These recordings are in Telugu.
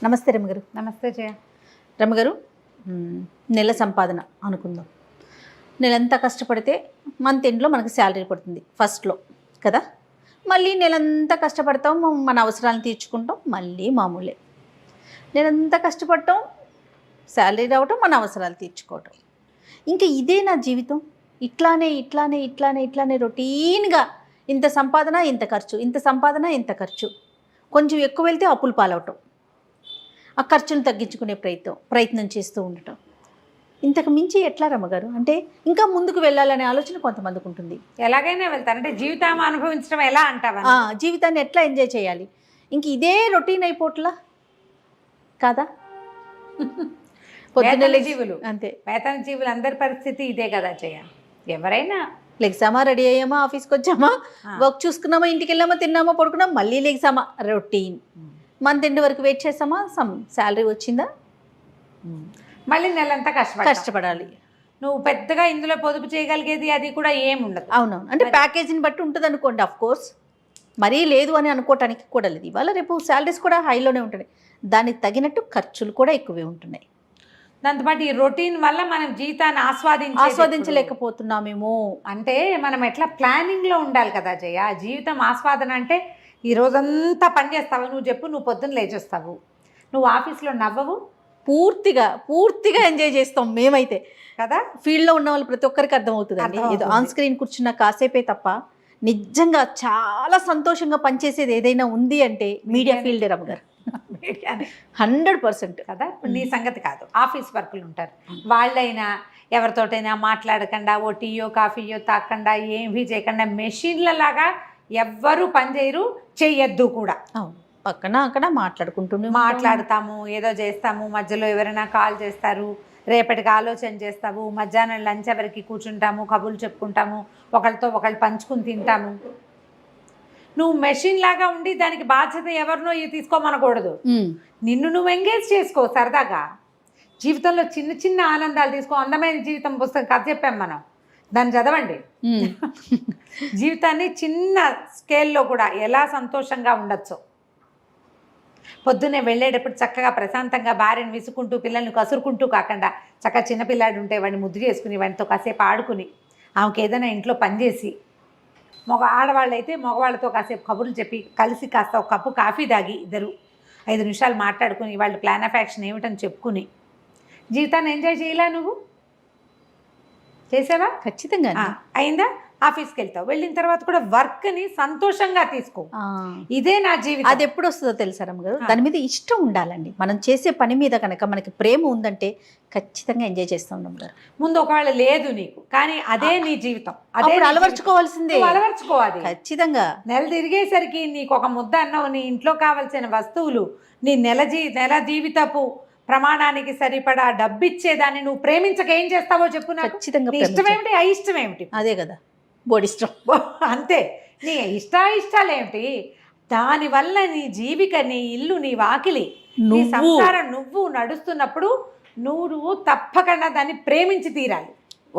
నమస్తే రమగారు. నమస్తే జయ. రమగారు, నెల సంపాదన అనుకుందాం. నెలంతా కష్టపడితే మంత్ ఎండ్లో మనకు శాలరీ పడుతుంది ఫస్ట్లో కదా. మళ్ళీ నెలంతా కష్టపడతాం, మన అవసరాలను తీర్చుకుంటాం, మళ్ళీ మామూలే. నెలంతా కష్టపడటం, శాలరీ రావటం, మన అవసరాలు తీర్చుకోవటం. ఇంకా ఇదే నా జీవితం. ఇట్లానే రొటీన్గా ఇంత సంపాదన ఇంత ఖర్చు, ఇంత సంపాదన ఇంత ఖర్చు. కొంచెం ఎక్కువ వెళ్తే అప్పులు పాలవటం, ఆ ఖర్చును తగ్గించుకునే ప్రయత్నం చేస్తూ ఉండటం. ఇంతకు మించి ఎట్లా రమ్మగారు? అంటే ఇంకా ముందుకు వెళ్ళాలనే ఆలోచన కొంతమందికి ఉంటుంది. ఎలాగైనా వెళ్తారు అంటే జీవితాన్ని అనుభవించడం ఎలా అంటావా? జీవితాన్ని ఎట్లా ఎంజాయ్ చేయాలి? ఇంక ఇదే రొటీన్ అయిపోట్లా కాదా? పొద్దున్న జీవులు అంతే, వేతన జీవులు అందరి పరిస్థితి ఇదే కదా జయ. ఎవరైనా లెగ్సామా, రెడీ అయ్యామా, ఆఫీస్కి వచ్చామా, వర్క్ చూసుకున్నామా, ఇంటికి వెళ్ళామా, తిన్నామా, పడుకున్నామా, మళ్ళీ లెగ్సామా, రొటీన్. మంత్ ఎండ్ వరకు వెయిట్ చేసామా, శాలరీ వచ్చిందా, మళ్ళీ నెలంతా కష్టపడాలి. నువ్వు పెద్దగా ఇందులో పొదుపు చేయగలిగేది అది కూడా ఏముండదు. అవునవును, అంటే ప్యాకేజీని బట్టి ఉంటుంది అనుకోండి. ఆఫ్ కోర్స్ మరీ లేదు అని అనుకోవటానికి కూడా లేదు. ఇవాళ రేపు శాలరీస్ కూడా హైలోనే ఉంటున్నాయి, దానికి తగినట్టు ఖర్చులు కూడా ఎక్కువే ఉంటున్నాయి. దాంతోపాటు ఈ రొటీన్ వల్ల మనం జీవితాన్ని ఆస్వాదించలేకపోతున్నామేమో. అంటే మనం ఎట్లా ప్లానింగ్లో ఉండాలి కదా జయ. జీవితం ఆస్వాదన అంటే ఈ రోజంతా పని చేస్తావు. నువ్వు చెప్పు, నువ్వు పొద్దున్న లేచేస్తావు, నువ్వు ఆఫీస్లో నవ్వవు, పూర్తిగా ఎంజాయ్ చేస్తాం మేమైతే కదా. ఫీల్డ్లో ఉన్న వాళ్ళు ప్రతి ఒక్కరికి అర్థమవుతుందండి. ఏదో ఆన్ స్క్రీన్ కూర్చున్న కాసేపే తప్ప నిజంగా చాలా సంతోషంగా పనిచేసేది ఏదైనా ఉంది అంటే మీడియా ఫీల్డ్ రమ్మగారు. 100% కదా. ఇప్పుడు నీ సంగతి కాదు, ఆఫీస్ వర్కులు ఉంటారు, వాళ్ళైనా ఎవరితోటైనా మాట్లాడకుండా, ఓ టీయో కాఫీయో తాకుండా, ఏమీ చేయకుండా మెషిన్ల లాగా ఎవ్వరూ పనిచేయరు, చెయ్యొద్దు కూడా. అవును, పక్కన అక్కడ మాట్లాడతాము, ఏదో చేస్తాము, మధ్యలో ఎవరైనా కాల్ చేస్తారు, రేపటికి ఆలోచన చేస్తాము, మధ్యాహ్నం లంచ్ ఎవరికి కూర్చుంటాము, కబుర్లు చెప్పుకుంటాము, ఒకళ్ళతో ఒకళ్ళు పంచుకుని తింటాము. నువ్వు మెషిన్ లాగా ఉండి దానికి బాధ్యత ఎవరినో తీసుకోమనకూడదు. నిన్ను నువ్వు ఎంగేజ్ చేసుకో సరదాగా. జీవితంలో చిన్న చిన్న ఆనందాలు తీసుకో. అందమైన జీవితం పుస్తకం కథ చెప్పాం మనం, దాన్ని చదవండి. జీవితాన్ని చిన్న స్కేల్లో కూడా ఎలా సంతోషంగా ఉండొచ్చు. పొద్దున్నే వెళ్ళేటప్పుడు చక్కగా ప్రశాంతంగా భార్యను విసుకుంటూ, పిల్లల్ని కసురుకుంటూ కాకుండా, చక్కగా చిన్నపిల్లాడు ఉంటే వాడిని ముద్దు చేసుకుని, వాడితో కాసేపు ఆడుకుని, ఆమెకి ఏదైనా ఇంట్లో పనిచేసి, ఆడవాళ్ళైతే మగవాళ్ళతో కాసేపు కబుర్లు చెప్పి, కలిసి కాస్త ఒక కప్పు కాఫీ తాగి ఇద్దరు 5 నిమిషాలు మాట్లాడుకుని, వాళ్ళ ప్లాన్ ఆఫ్ యాక్షన్ ఏమిటని చెప్పుకుని జీవితాన్ని ఎంజాయ్ చేయలే? నువ్వు చేసావా? ఖచ్చితంగా అయిందా? ఆఫీస్కి వెళ్తావు, వెళ్ళిన తర్వాత కూడా వర్క్ని సంతోషంగా తీసుకో. ఇదే నా జీవితం. అది ఎప్పుడు వస్తుందో తెలుసా రమ్మగారు? దాని మీద ఇష్టం ఉండాలండి. మనం చేసే పని మీద కనుక మనకి ప్రేమ ఉందంటే ఖచ్చితంగా ఎంజాయ్ చేస్తూ ఉన్నాం గారు. ముందు ఒకవేళ లేదు నీకు, కానీ అదే నీ జీవితం, అదే అలవర్చుకోవాల్సిందే. అలవర్చుకోవాలి ఖచ్చితంగా. నెల తిరిగేసరికి నీకు ఒక ముద్ద అన్నం, నీ ఇంట్లో కావాల్సిన వస్తువులు, నీ నెల జీవితపు ప్రమాణానికి సరిపడా డబ్బిచ్చేదాన్ని నువ్వు ప్రేమించక ఏం చేస్తావో చెప్పు నాకు. ఖచ్చితంగా. ఇష్టమేమిటి, అయిష్టం ఏమిటి? అదే కదా బోడిష్టం. అంతే. నీ ఇష్టాలేమిటి? దానివల్ల నీ జీవిక, నీ ఇల్లు, నీ వాకిలి, నీ సంసారం నువ్వు నడుస్తున్నప్పుడు నువ్వు తప్పకుండా దాన్ని ప్రేమించి తీరాలి.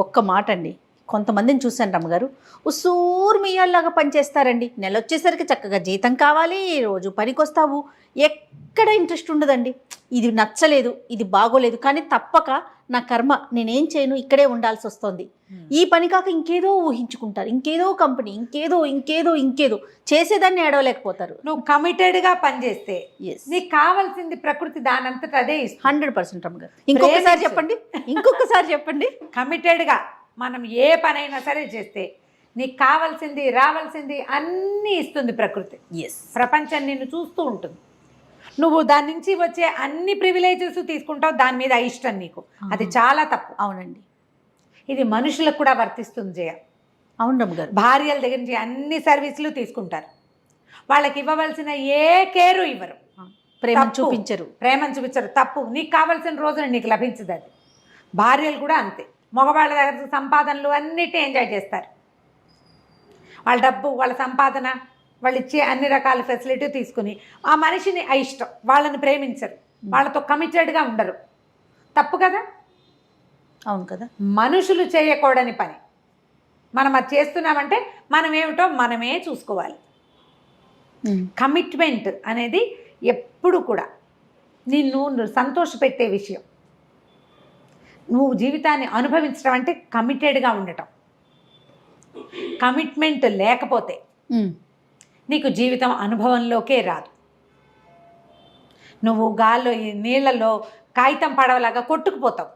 ఒక్క మాట అండి, కొంతమందిని చూశాను రమ్మగారు, ఉసూరు మియ్యాల్లాగా పనిచేస్తారండి. నెల వచ్చేసరికి చక్కగా జీతం కావాలి, రోజు పనికొస్తావు, ఎక్కడ ఇంట్రెస్ట్ ఉండదండి. ఇది నచ్చలేదు, ఇది బాగోలేదు, కానీ తప్పక నా కర్మ, నేనేం చేయను, ఇక్కడే ఉండాల్సి వస్తుంది. ఈ పని కాక ఇంకేదో ఊహించుకుంటారు, ఇంకేదో కంపెనీ, ఇంకేదో చేసేదాన్ని ఏడవలేకపోతారు. నువ్వు కమిటెడ్గా పనిచేస్తే నీకు కావాల్సింది ప్రకృతి దానంతట అదే ఇస్తుంది. 100% రమ్మగారు. ఇంకొకసారి చెప్పండి. కమిటెడ్గా మనం ఏ పనైనా సరే చేస్తే నీకు కావాల్సింది, రావాల్సింది అన్నీ ఇస్తుంది ప్రకృతి. ప్రపంచం నిన్ను చూస్తూ ఉంటుంది. నువ్వు దాని నుంచి వచ్చే అన్ని ప్రివిలేజెస్ తీసుకుంటావు, దాని మీద ఇష్టం నీకు. అది చాలా తప్పు. అవునండి, ఇది మనుషులకు కూడా వర్తిస్తుంది జయ. అవును రమ్మగారు. భార్యల దగ్గర నుంచి అన్ని సర్వీసులు తీసుకుంటారు, వాళ్ళకి ఇవ్వవలసిన ఏ కేరు ఇవ్వరు, ప్రేమను చూపించరు. తప్పు. నీకు కావాల్సిన రోజున నీకు లభించదు. అది భార్యలు కూడా అంతే. మగవాళ్ళ దగ్గర సంపాదనలు అన్నిటి ఎంజాయ్ చేస్తారు. వాళ్ళ డబ్బు, వాళ్ళ సంపాదన, వాళ్ళు ఇచ్చే అన్ని రకాల ఫెసిలిటీ తీసుకుని ఆ మనిషిని అయిష్టం, వాళ్ళని ప్రేమించరు, వాళ్ళతో కమిటెడ్గా ఉండరు. తప్పు కదా. అవును కదా. మనుషులు చేయకూడని పని మనం అది చేస్తున్నామంటే మనం ఏమిటో మనమే చూసుకోవాలి. కమిట్మెంట్ అనేది ఎప్పుడు కూడా నిన్ను సంతోషపెట్టే విషయం. నువ్వు జీవితాన్ని అనుభవించడం అంటే కమిటెడ్గా ఉండటం. కమిట్మెంట్ లేకపోతే నీకు జీవితం అనుభవంలోకే రాదు. నువ్వు గాల్లో ఈ నీళ్ళల్లో కాగితం పడవలాగా కొట్టుకుపోతావు.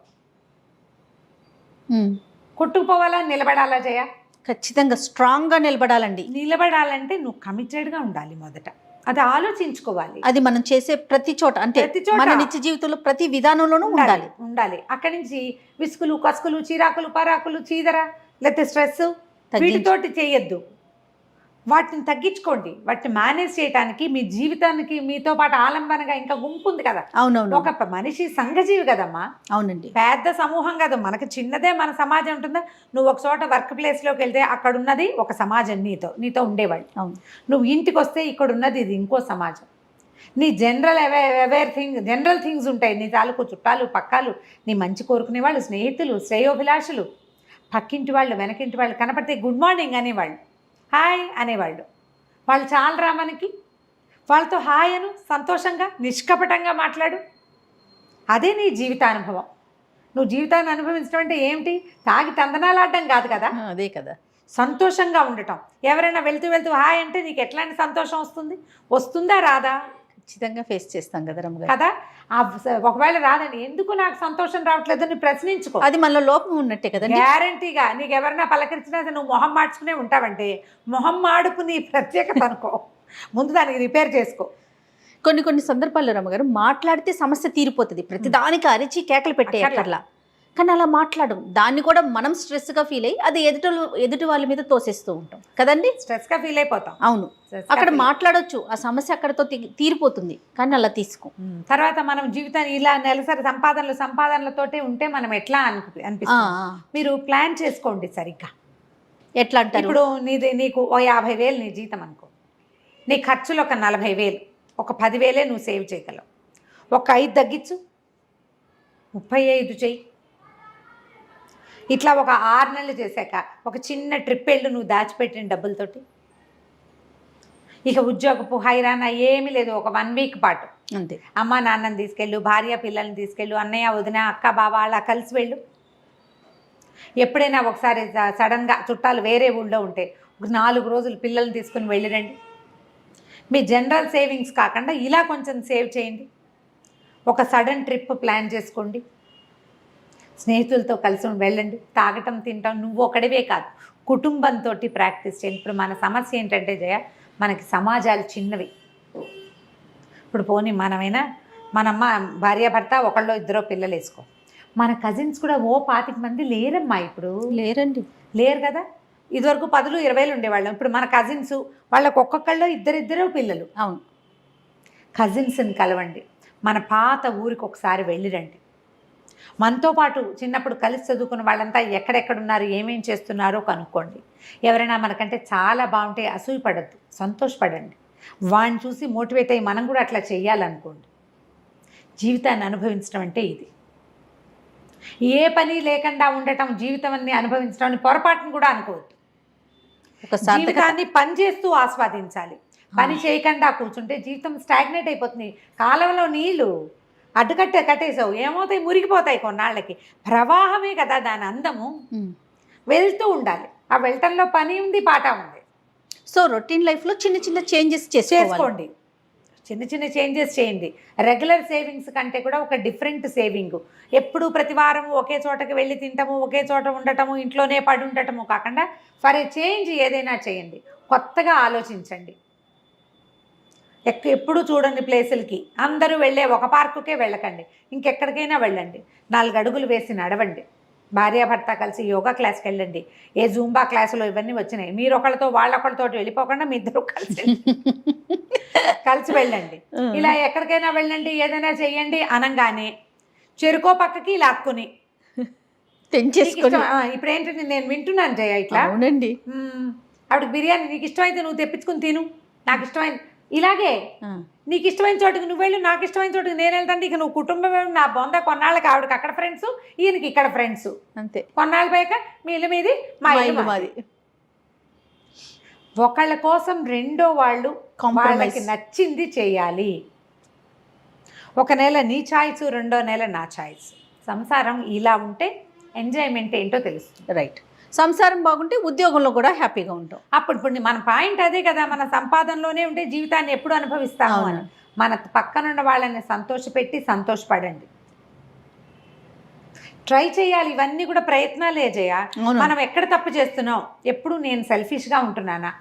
కొట్టుకుపోవాలా, నిలబడాలా జయ? ఖచ్చితంగా స్ట్రాంగ్గా నిలబడాలండి. నిలబడాలంటే నువ్వు కమిటెడ్గా ఉండాలి. మొదట అది ఆలోచించుకోవాలి. అది మనం చేసే ప్రతి చోట, అంటే ప్రతి చోట. మన నిత్య జీవితంలో ప్రతి విధానంలోనూ ఉండాలి. ఉండాలి. అక్కడి నుంచి విసుగులు, కసుకులు, చిరాకులు, పరాకులు, చీదర, లేకపోతే స్ట్రెస్ వీటితోటి చేయొద్దు. వాటిని తగ్గించుకోండి. వాటిని మేనేజ్ చేయడానికి మీ జీవితానికి మీతో పాటు ఆలంబనగా ఇంకా గుంపు ఉంది కదా. అవునవును. ఒక మనిషి సంఘజీవి కదమ్మా. అవునండి. పెద్ద సమూహం కదా, మనకి చిన్నదే మన సమాజం ఉంటుందా. నువ్వు ఒక చోట వర్క్ ప్లేస్లోకి వెళ్తే అక్కడ ఉన్నది ఒక సమాజం, నీతో ఉండేవాళ్ళు. అవును. నువ్వు ఇంటికి వస్తే ఇక్కడ ఉన్నది ఇది ఇంకో సమాజం. నీ జనరల్ థింగ్స్ ఉంటాయి. నీ తాలూకు చుట్టాలు, పక్కాలు, నీ మంచి కోరుకునే వాళ్ళు, స్నేహితులు, శ్రేయోభిలాషులు, పక్కింటి వాళ్ళు, వెనకింటి వాళ్ళు కనపడితే గుడ్ మార్నింగ్ అనేవాళ్ళు, హాయ్ అనేవాళ్ళు. వాళ్ళు చాలరా మనకి. వాళ్ళతో హాయ్ అను, సంతోషంగా నిష్కపటంగా మాట్లాడు. అదే నీ జీవితానుభవం. నువ్వు జీవితాన్ని అనుభవించడం అంటే ఏమిటి? తాగి తందనాలు ఆడడం కాదు కదా. అదే కదా, సంతోషంగా ఉండటం. ఎవరైనా వెళ్తూ హాయ్ అంటే నీకు ఎట్లాంటి సంతోషం వస్తుంది? వస్తుందా రాదా? ఖచ్చితంగా ఫేస్ చేస్తాం కదా రమ్మగారు. కదా. ఒకవేళ రాదండి, ఎందుకు నాకు సంతోషం రావట్లేదని ప్రశ్నించుకో. అది మనలో లోపం ఉన్నట్టే కదండి. గ్యారంటీగా నీకు ఎవరైనా పలకరించినా నువ్వు మొహం మార్చుకునే ఉంటావంటే మొహం మాడుపు నీ ప్రత్యేకత అనుకో. ముందు దానికి రిపేర్ చేసుకో. కొన్ని సందర్భాల్లో రమ్మగారు మాట్లాడితే సమస్య తీరిపోతుంది. ప్రతిదానికి అరిచి కేకలు పెట్టే అక్కర్లా. కానీ అలా మాట్లాడడం, దాన్ని కూడా మనం స్ట్రెస్గా ఫీల్ అయ్యి అది ఎదుటి వాళ్ళ మీద తోసేస్తూ ఉంటాం కదండి. స్ట్రెస్గా ఫీల్ అయిపోతాం. అవును, అక్కడ మాట్లాడొచ్చు, ఆ సమస్య అక్కడతో తీరిపోతుంది. కానీ అలా తీసుకో. తర్వాత మనం జీవితాన్ని ఇలా నెలసరి సంపాదనలతోటే ఉంటే మనం ఎట్లా అనిపిస్తుంది. మీరు ప్లాన్ చేసుకోండి సరిగ్గా. ఎట్లా అంటారు? ఇప్పుడు నీకు 50,000 నీ జీతం అనుకో. నీ ఖర్చులు ఒక 40,000, ఒక 10,000 నువ్వు సేవ్ చేయగలవు. ఒక 5 తగ్గించు, 35 చెయ్యి. ఇట్లా ఒక 6 నెలలు చేశాక ఒక చిన్న ట్రిప్ వెళ్ళు నువ్వు దాచిపెట్టిన డబ్బులతోటి. ఇక ఉద్యోగపు హైరానా ఏమీ లేదు. ఒక 1 వీక్ పాటు అంతే. అమ్మ నాన్నని తీసుకెళ్ళు, భార్య పిల్లల్ని తీసుకెళ్ళు, అన్నయ్య వదిన అక్క బావ అలా కలిసి వెళ్ళు. ఎప్పుడైనా ఒకసారి సడన్గా చుట్టాలు వేరే ఊళ్ళో ఉంటే ఒక 4 రోజులు పిల్లల్ని తీసుకుని వెళ్ళిరండి. మీ జనరల్ సేవింగ్స్ కాకుండా ఇలా కొంచెం సేవ్ చేయండి. ఒక సడన్ ట్రిప్ ప్లాన్ చేసుకోండి. స్నేహితులతో కలిసి వెళ్ళండి. తాగటం తినటం నువ్వు ఒకడివే కాదు, కుటుంబంతో ప్రాక్టీస్ చేయండి. ఇప్పుడు మన సమస్య ఏంటంటే జయ, మనకి సమాజాలు చిన్నవి. ఇప్పుడు పోనీ మనమైనా మనమ్మ భార్యాభర్త ఒకళ్ళో ఇద్దరో పిల్లలు వేసుకో. మన కజిన్స్ కూడా 25 మంది లేరమ్మా. ఇప్పుడు లేరు కదా. ఇదివరకు 10, 20 ఉండేవాళ్ళం. ఇప్పుడు మన కజిన్స్ వాళ్ళకు ఒక్కొక్కళ్ళు ఇద్దరు పిల్లలు. అవును. కజిన్స్ని కలవండి. మన పాత ఊరికి ఒకసారి వెళ్ళిరండి. మనతో పాటు చిన్నప్పుడు కలిసి చదువుకున్న వాళ్ళంతా ఎక్కడెక్కడున్నారు, ఏమేం చేస్తున్నారో కనుక్కోండి. ఎవరైనా మనకంటే చాలా బాగుంటే అసూయపడద్దు, సంతోషపడండి. వాడిని చూసి మోటివేట్ అయ్యి మనం కూడా అట్లా చెయ్యాలనుకోండి. జీవితాన్ని అనుభవించడం అంటే ఇది. ఏ పని లేకుండా ఉండటం జీవితాన్ని అనుభవించడం అని పొరపాటును కూడా అనుకోవద్దు. జీవితాన్ని పని చేస్తూ ఆస్వాదించాలి. పని చేయకుండా కూర్చుంటే జీవితం స్టాగ్నేట్ అయిపోతుంది. కాలంలో నీళ్ళు కట్టేసావు, ఏమవుతాయి? మురిగిపోతాయి కొన్నాళ్ళకి. ప్రవాహమే కదా దాని అందము. వెళ్తూ ఉండాలి. ఆ వెళ్ళటంలో పని ఉంది, పాట ఉంది. సో రొటీన్ లైఫ్లో చిన్న చేంజెస్ చేసుకోండి. చిన్న చేంజెస్ చేయండి. రెగ్యులర్ సేవింగ్స్ కంటే కూడా ఒక డిఫరెంట్ సేవింగ్. ఎప్పుడు ప్రతి వారం ఒకే చోటకి వెళ్ళి తింటాము, ఒకే చోట ఉండటము, ఇంట్లోనే పడి ఉండటము కాకుండా ఫర్ ఏ చేంజ్ ఏదైనా చేయండి. కొత్తగా ఆలోచించండి. ఎప్పుడు చూడండి ప్లేసులకి. అందరూ వెళ్ళే ఒక పార్కుకే వెళ్ళకండి, ఇంకెక్కడికైనా వెళ్ళండి. 4 అడుగులు వేసి నడవండి. భార్యాభర్త కలిసి యోగా క్లాస్కి వెళ్ళండి. ఏ జూంబా క్లాసులో ఇవన్నీ వచ్చినాయి. మీరు ఒకళ్ళతో వాళ్ళొకళ్ళతో వెళ్ళిపోకుండా మీ ఇద్దరు కలిసి వెళ్ళండి. ఇలా ఎక్కడికైనా వెళ్ళండి, ఏదైనా చెయ్యండి అనగానే చెరుకో పక్కకి లాక్కుని ఇప్పుడు ఏంటంటే నేను వింటున్నాను జయ ఇట్లా. అవునండి. ఆవిడకి బిర్యానీ నీకు ఇష్టమైతే నువ్వు తెప్పించుకుని తిను, నాకు ఇష్టమైంది. ఇలాగే నీకు ఇష్టమైన చోటుకి నువ్వు వెళ్ళు, నాకు ఇష్టమైన చోటుకి నేను వెళ్తాను. ఇక నువ్వు కుటుంబం నా బొంద. కొన్నాళ్ళకి ఆవిడకి అక్కడ ఫ్రెండ్స్, ఈయనకి ఇక్కడ ఫ్రెండ్స్. అంతే. కొన్నాళ్ళ పైక మీ ఇల్లు మీది, మా ఇల్లు మాది. ఒకళ్ళ కోసం రెండో వాళ్ళు వాళ్ళకి నచ్చింది చేయాలి. ఒక నెల నీ ఛాయిస్, రెండో నెల నా ఛాయిస్. సంసారం ఇలా ఉంటే ఎంజాయ్మెంట్ ఏంటో తెలుస్తుంది. రైట్. సంసారం బాగుంటే ఉద్యోగంలో కూడా హ్యాపీగా ఉంటాం. ఇప్పుడు మన పాయింట్ అదే కదా, మన సంపాదనలోనే ఉంటే జీవితాన్ని ఎప్పుడు అనుభవిస్తాము అని. మన పక్కనున్న వాళ్ళని సంతోషపెట్టి సంతోషపడండి, ట్రై చేయాలి. ఇవన్నీ కూడా ప్రయత్నాలే చేయ. మనం ఎక్కడ తప్పు చేస్తున్నాం, ఎప్పుడు నేను సెల్ఫిష్గా ఉంటున్నానా,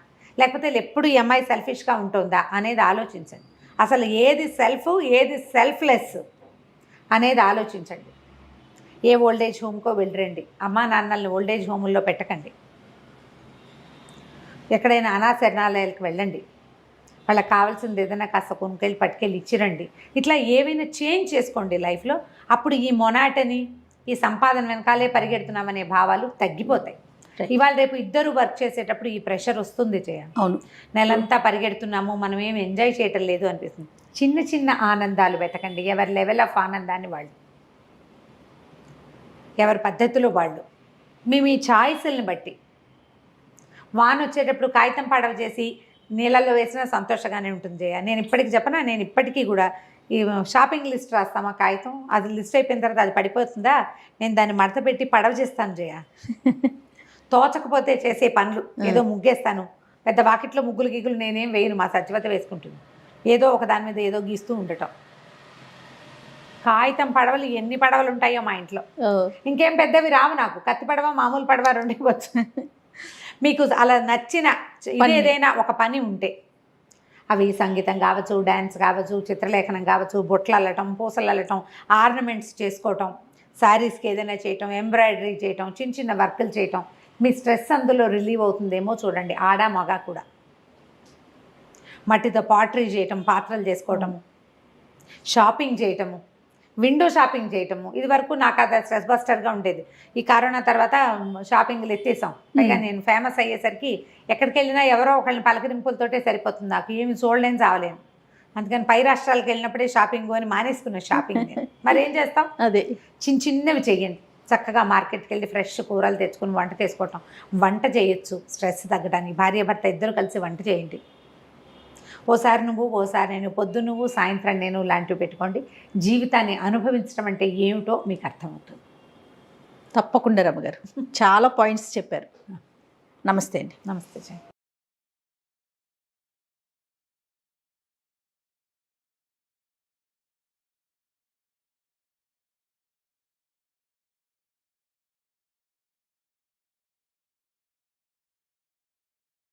లేకపోతే ఎప్పుడు ఈ అమ్మాయి సెల్ఫిష్గా ఉంటుందా అనేది ఆలోచించండి. అసలు ఏది సెల్ఫ్, ఏది సెల్ఫ్లెస్ అనేది ఆలోచించండి. ఏ ఓల్డేజ్ హోమ్కో వెళ్ళరండి, అమ్మా నాన్నల్ని ఓల్డేజ్ హోముల్లో పెట్టకండి. ఎక్కడైనా అనాశరణాలయాలకు వెళ్ళండి, వాళ్ళకి కావాల్సింది ఏదైనా కాస్త కొనుకెళ్ళి పట్టుకెళ్ళి ఇచ్చిరండి. ఇట్లా ఏవైనా చేంజ్ చేసుకోండి లైఫ్లో. అప్పుడు ఈ మొనాటని, ఈ సంపాదన వెనకాలే పరిగెడుతున్నామనే భావాలు తగ్గిపోతాయి. ఇవాళ రేపు ఇద్దరు వర్క్ చేసేటప్పుడు ఈ ప్రెషర్ వస్తుంది చేయాలి. అవును, నెలంతా పరిగెడుతున్నాము, మనం ఏం ఎంజాయ్ చేయటం లేదు అనిపిస్తుంది. చిన్న చిన్న ఆనందాలు వెతకండి. ఎవరి లెవెల్ ఆఫ్ ఆనందాన్ని వాళ్ళు, ఎవరి పద్ధతిలో వాళ్ళు, మీ ఛాయిస్ని బట్టి. వాన వచ్చేటప్పుడు కాగితం పడవ చేసి నీళ్ళల్లో వేసినా సంతోషంగానే ఉంటుంది జయ. నేను ఇప్పటికి చెప్పనా, నేను ఇప్పటికీ కూడా ఈ షాపింగ్ లిస్ట్ రాస్తామా కాగితం, అది లిస్ట్ అయిపోయిన తర్వాత అది పడిపోతుందా, నేను దాన్ని మడత పెట్టి పడవ చేస్తాను జయ. తోచకపోతే చేసే పనులు, ఏదో ముగ్గేస్తాను, పెద్ద వాకిట్లో ముగ్గులు గీగులు నేనేం వేయను, మా సత్యవత వేసుకుంటుంది. ఏదో ఒక దాని మీద ఏదో గీస్తూ ఉండటం. కాగితం పడవలు ఎన్ని పడవలు ఉంటాయో మా ఇంట్లో. ఇంకేం పెద్దవి రావు నాకు, కత్తి పడవ మామూలు పడవ రెండే వచ్చు. మీకు అలా నచ్చిన ఏదైనా ఒక పని ఉంటే, అవి సంగీతం కావచ్చు, డ్యాన్స్ కావచ్చు, చిత్రలేఖనం కావచ్చు, బొట్లు అల్లటం, పూసలు అల్లటం, ఆర్నమెంట్స్ చేసుకోవటం, శారీస్కి ఏదైనా చేయటం, ఎంబ్రాయిడరీ చేయటం, చిన్న చిన్న వర్కులు చేయటం, మీ స్ట్రెస్ అందులో రిలీవ్ అవుతుందేమో చూడండి. ఆడ మగ కూడా. మట్టితో పాటరీ చేయటం, పాత్రలు చేసుకోవటము, షాపింగ్ చేయటము, విండో షాపింగ్ చేయటము. ఇది వరకు నాకు అది స్ట్రెస్ బస్టర్గా ఉండేది. ఈ కరోనా తర్వాత షాపింగ్లు ఎత్తేసాం. పైగా నేను ఫేమస్ అయ్యేసరికి ఎక్కడికి వెళ్ళినా ఎవరో ఒకళ్ళని పలకరింపులతోటే సరిపోతుంది, నాకు ఏమి చూడలేని చావలేను. అందుకని పై రాష్ట్రాలకు వెళ్ళినప్పుడే షాపింగ్ అని మానేసుకున్న షాపింగ్. మరి ఏం చేస్తాం, అదే చిన్న చిన్నవి చెయ్యండి. చక్కగా మార్కెట్కి వెళ్ళి ఫ్రెష్ కూరలు తెచ్చుకొని వంట చేసుకోవటం. వంట చేయొచ్చు స్ట్రెస్ తగ్గడానికి. భార్య భర్త ఇద్దరు కలిసి వంట చేయండి. ఓసారి నువ్వు, ఓసారి నేను, పొద్దు నువ్వు, సాయంత్రం నేను లాంటివి పెట్టుకోండి. జీవితాన్ని అనుభవించడం అంటే ఏమిటో మీకు అర్థమవుతుంది. తప్పకుండా రమ్మగారు చాలా పాయింట్స్ చెప్పారు. నమస్తే అండి. నమస్తే.